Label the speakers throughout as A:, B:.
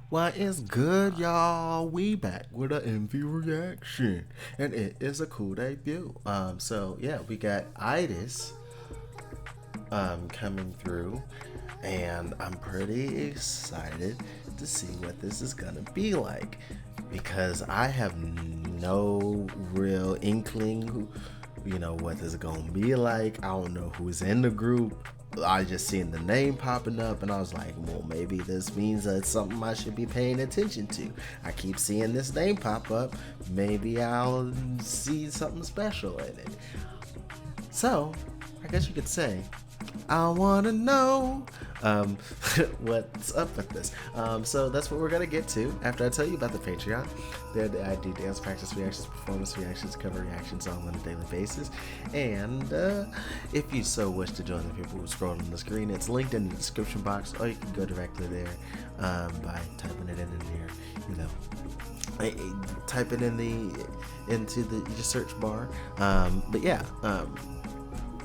A: What is good, y'all? We back with an MV reaction, and it is a cool debut. So yeah, we got IRRIS coming through, and I'm pretty excited to see what this is gonna be like because I have no real inkling what this is gonna be like. I don't know who's in the group. I just seen the name popping up and I was like, well, maybe this means that it's something I should be paying attention to. I keep seeing this name pop up. Maybe I'll see something special in it. So, I guess you could say, I wanna know um, what's up with this. So that's what we're gonna get to after I tell you about the Patreon. There I do dance practice reactions, performance reactions, cover reactions all on a daily basis. And if you so wish to join the people who scroll on the screen, it's linked in the description box, or you can go directly there by typing it in type it into the search bar. But yeah.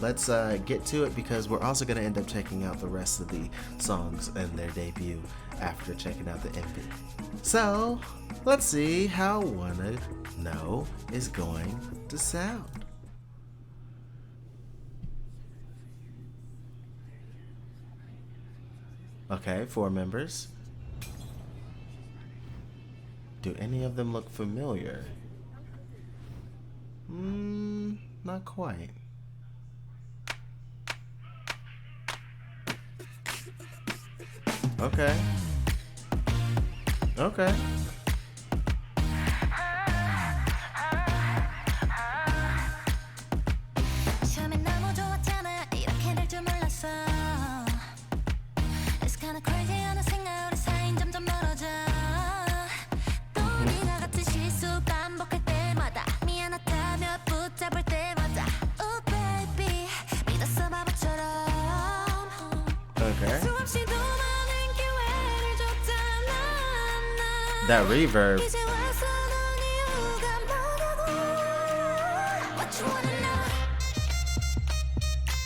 A: Let's get to it because we're also going to end up checking out the rest of the songs and their debut after checking out the MV. So, let's see how Wanna Know is going to sound. Okay, 4 members. Do any of them look familiar? Not quite. Okay. Okay. Okay. That reverb.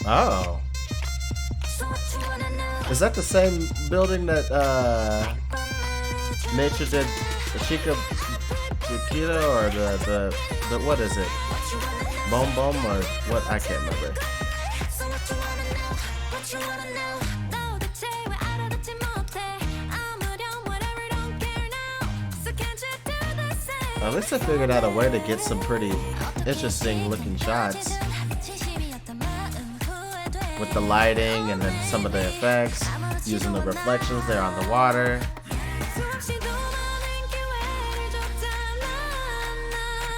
A: Oh. Is that the same building that Nature did Chiquita or the what is it? Boom Boom or what? I can't remember. At least I figured out a way to get some pretty interesting looking shots with the lighting and then some of the effects, using the reflections there on the water.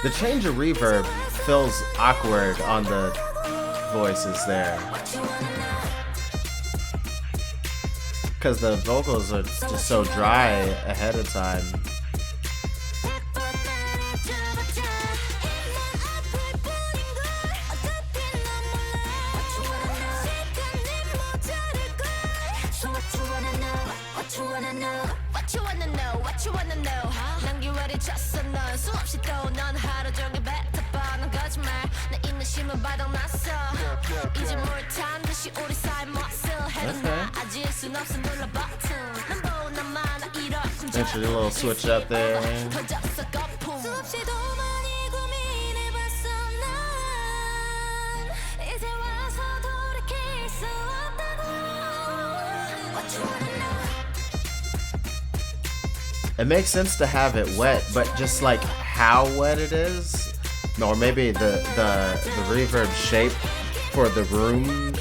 A: The change of reverb feels awkward on the voices there because the vocals are just so dry ahead of time. Actually, a little switch up there. It makes sense to have it wet, but just like how wet it is, or maybe the reverb shape for the room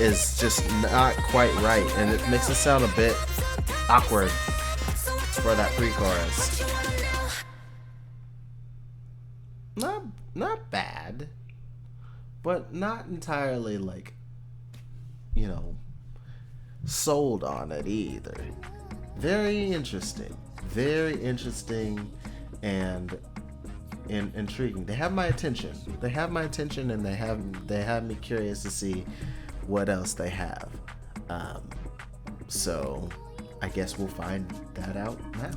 A: is just not quite right, and it makes it sound a bit awkward for that pre-chorus. Not bad, but not entirely like, sold on it either. Very interesting and intriguing. They have my attention. And they have me curious to see what else they have. So I guess we'll find that out now.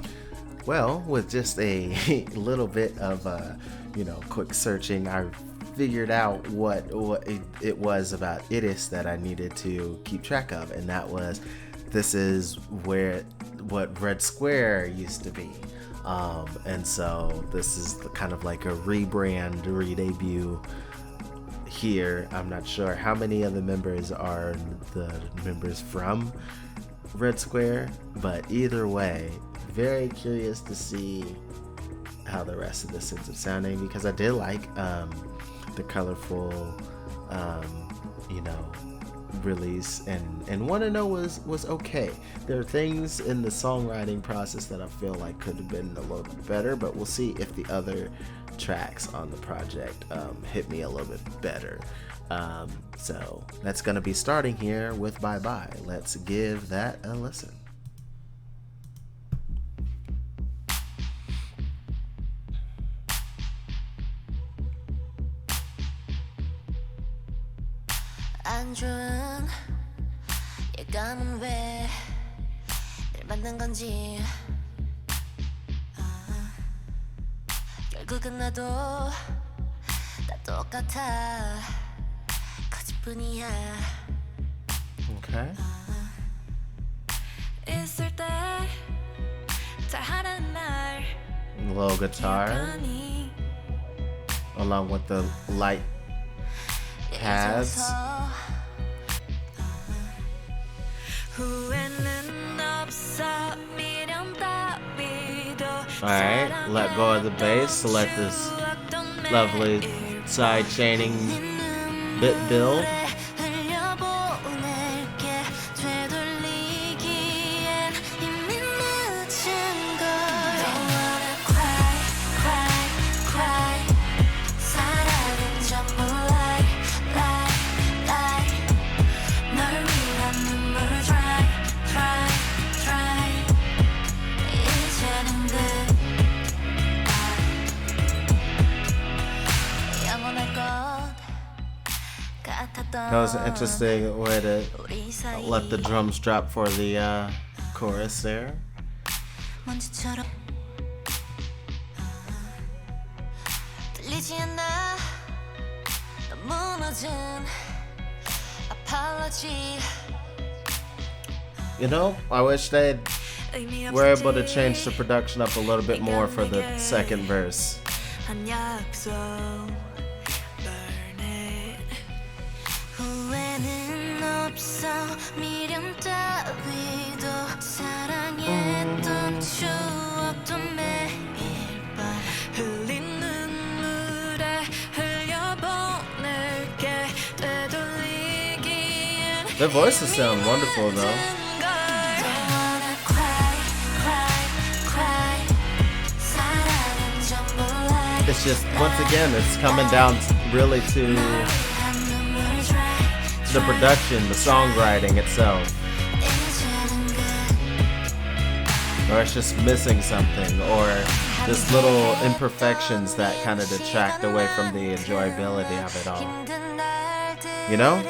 A: Well, with just a little bit of quick searching, I figured out what it was about IRRIS that I needed to keep track of, and that was this is what Red Square used to be. And so this is kind of like a rebrand, re-debut here. I'm not sure how many of the members are the members from Red Square, but either way, very curious to see how the rest of this ends up sounding, because I did like the colorful release, and Want to Know was okay. There are things in the songwriting process that I feel like could have been a little bit better, but we'll see if the other tracks on the project hit me a little bit better. So that's gonna be starting here with Bye Bye. Let's give that a listen.
B: 안 좋은 예감은 왜 만든 건지 결국은 나도 다 똑같아 거짓뿐이야.
A: Okay.
B: 있을 때 잘하는 말
A: A little guitar along with the light pads. Alright, let go of the bass to let this lovely side chaining bit build. That was an interesting way to let the drums drop for the chorus there. You know, I wish they were able to change the production up a little bit more for the second verse. Their voices sound wonderful though. It's just, once again, it's coming down really to the production, the songwriting itself. Or it's just missing something, or just little imperfections that kind of detract away from the enjoyability of it all. You know?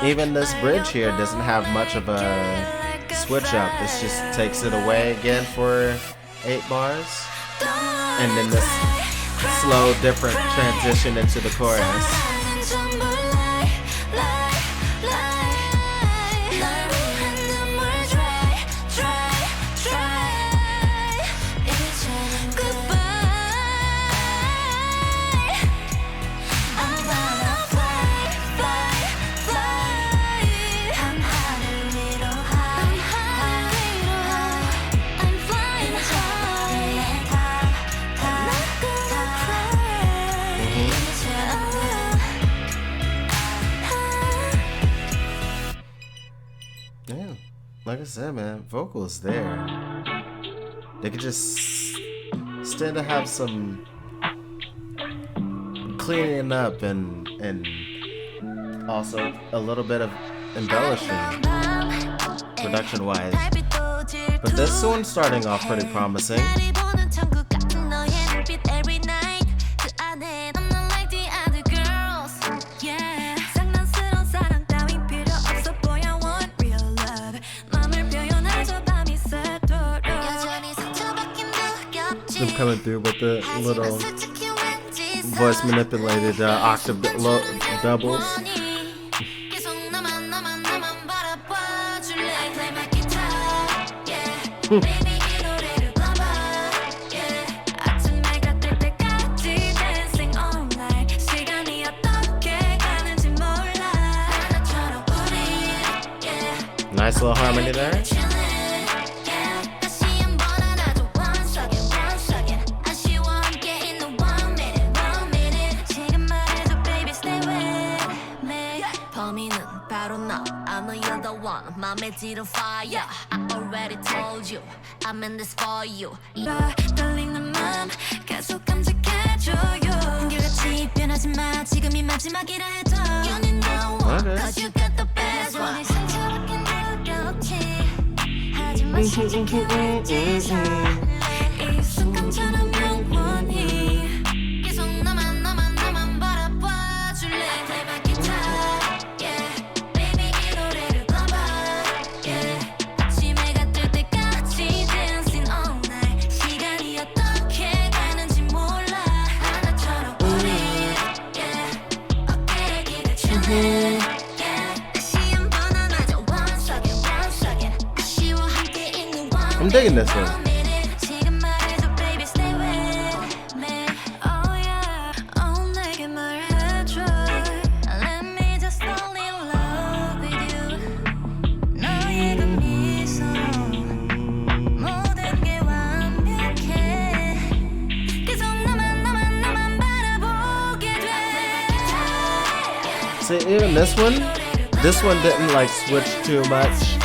A: Even this bridge here doesn't have much of a switch up. This just takes it away again for 8 bars. And then this slow, different transition into the chorus. Like I said, man, vocals there. They could just stand to have some cleaning up and also a little bit of embellishing production-wise. But this one's starting off pretty promising. Them coming through with the little voice manipulated octave doubles.
B: Baby 이 노래를 불러봐 yeah. 아침해가 뜰 때까지 dancing all night 시간이 어떻게 가는지 몰라 하나처럼 우리 yeah.
A: Nice little harmony there.
B: chillin' yeah. 다시 한번 안아줘 once again once again 아쉬워 함께 있는 1 minute 지금 말해줘 baby stay with me 범인은 바로 너 I know you're the one 맘에 지른 fire I already told you I'm in this for you 떨리는 맘 계속 감직해줘요 한결같이 변하지 마 지금이 마지막이라 해도 You need no one Cause you got the best one 상처밖에 누렸지 하지만 솔직히 지져 이 순간처럼 영원히 계속 너만 바라봐줄래 Play my guitar yeah. Baby 이 노래를 불러봐 yeah. 아침해가 뜰 때까지 dancing all night 시간이 어떻게 가는지 몰라 하나처럼 우리 yeah. 어깨에 기대 chillin' yeah. 다시 한번 안아줘 once again once again 아쉬워 함께 있는
A: I'm digging this one.
B: 지금 말해줘 baby stay with me oh yeah oh 내게 말해줘 Let me just fall in love with you 너의 그 미소로 모든 게 완벽해 계속 너만 바라보게 돼
A: See, even this one didn't like switch too much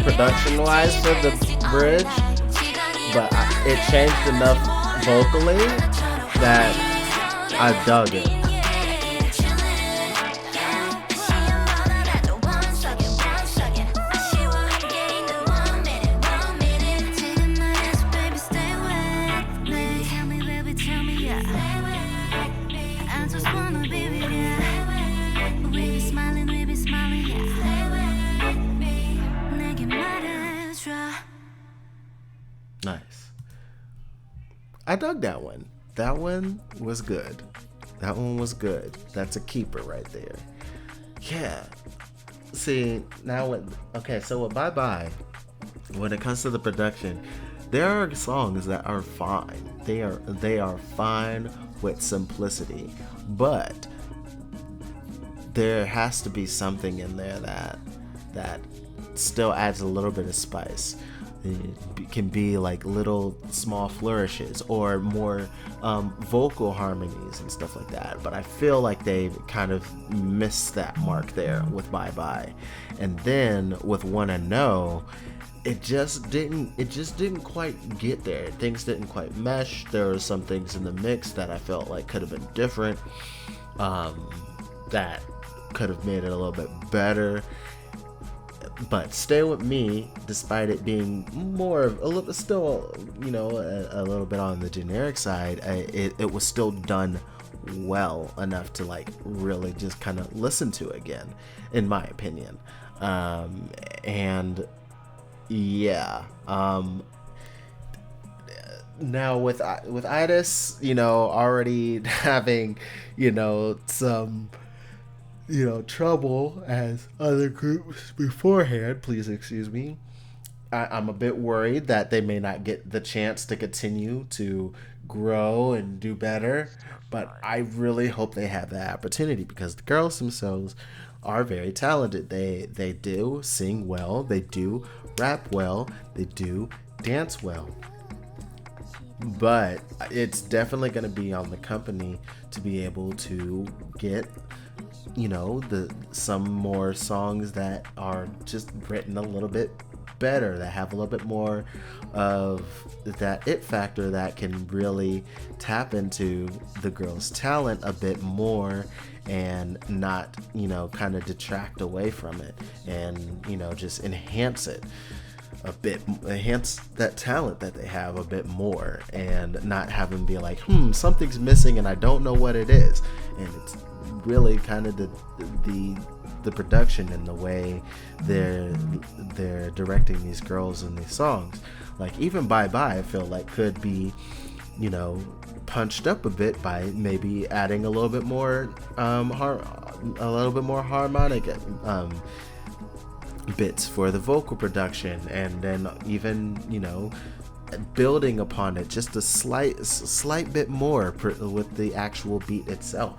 A: production wise for the bridge, but it changed enough vocally that I dug it. Nice. I dug that one. That one was good. That one was good. That's a keeper right there. Yeah. See, now so with Bye Bye, when it comes to the production, there are songs that are fine. They are fine with simplicity. But there has to be something in there that still adds a little bit of spice. It can be like little small flourishes or more vocal harmonies and stuff like that, but I feel like they've kind of missed that mark there with Bye Bye. And then with Wanna Know, it just didn't quite get there. Things didn't quite mesh. There were some things in the mix that I felt like could have been different, that could have made it a little bit better. But Stay With Me, despite it being more of a little, still, a little bit on the generic side, it was still done well enough to like really just kind of listen to again, in my opinion. And yeah, now with IRRIS, already having, some trouble as other groups beforehand, please excuse me, I'm a bit worried that they may not get the chance to continue to grow and do better, but I really hope they have that opportunity because the girls themselves are very talented. They do sing well, they do rap well, they do dance well. But it's definitely going to be on the company to be able to get some more songs that are just written a little bit better, that have a little bit more of that it factor, that can really tap into the girls' talent a bit more and not kind of detract away from it, and just enhance it a bit, enhance that talent that they have a bit more, and not have them be like, something's missing and I don't know what it is. And it's really kind of the production and the way they're directing these girls in these songs. Like even Bye Bye, I feel like could be punched up a bit by maybe adding a little bit more harmonic bits for the vocal production, and then even, building upon it just a slight bit more with the actual beat itself.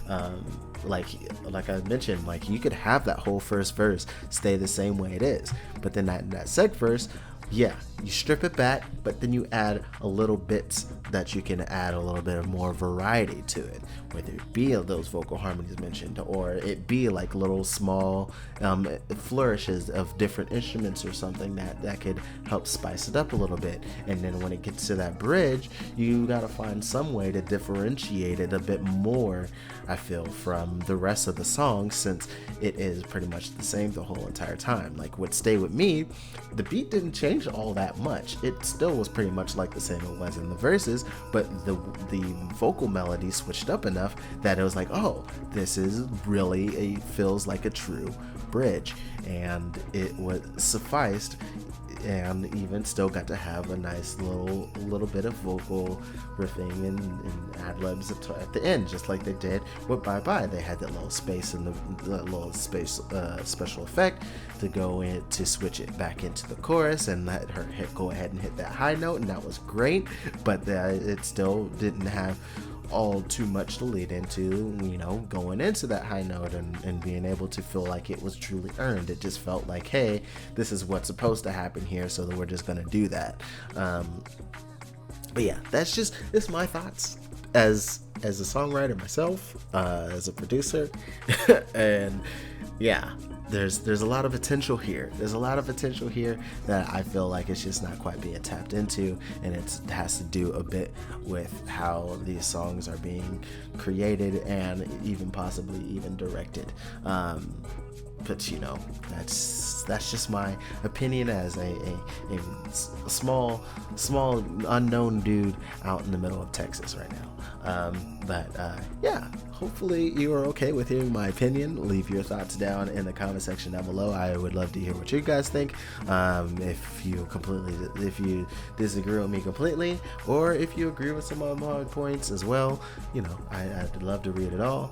A: um, like I mentioned, like you could have that whole first verse stay the same way it is, but then that second verse, yeah, you strip it back, but then you add a little bits that you can add a little bit of more variety to it, whether it be those vocal harmonies mentioned, or it be like little small flourishes of different instruments or something that could help spice it up a little bit. And then when it gets to that bridge, you gotta find some way to differentiate it a bit more, I feel, from the rest of the song, since it is pretty much the same the whole entire time. Like with Stay With Me, the beat didn't change all that much. It still was pretty much like the same it was in the verses, but the vocal melody switched up enough that it was like, oh, this is really feels like a true bridge, and it was sufficed, and even still got to have a nice little bit of vocal riffing and ad-libs at the end, just like they did with Bye Bye. They had that little space and the little space special effect to go in to switch it back into the chorus and let her go ahead and hit that high note, and that was great. But it still didn't have all too much to lead into, going into that high note and being able to feel like it was truly earned. It just felt like, hey, this is what's supposed to happen here, so that we're just gonna do that. But yeah, it's my thoughts as a songwriter myself, as a producer. And yeah, there's a lot of potential here. There's a lot of potential here that I feel like it's just not quite being tapped into, and it has to do a bit with how these songs are being created and even possibly even directed. But that's just my opinion as a small unknown dude out in the middle of Texas right now. But yeah, hopefully you are okay with hearing my opinion. Leave your thoughts down in the comment section down below. I would love to hear what you guys think. If you disagree with me completely, or if you agree with some of my points as well, I'd love to read it all.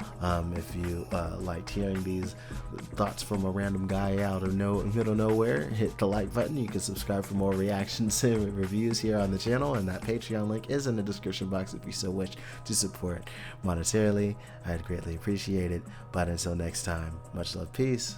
A: If you liked hearing these thoughts from a random guy out of middle of nowhere, hit the like button. You can subscribe for more reactions and reviews here on the channel, and that Patreon link is in the description box if you so wish to support monetarily. I'd greatly appreciate it. But until next time, much love, peace.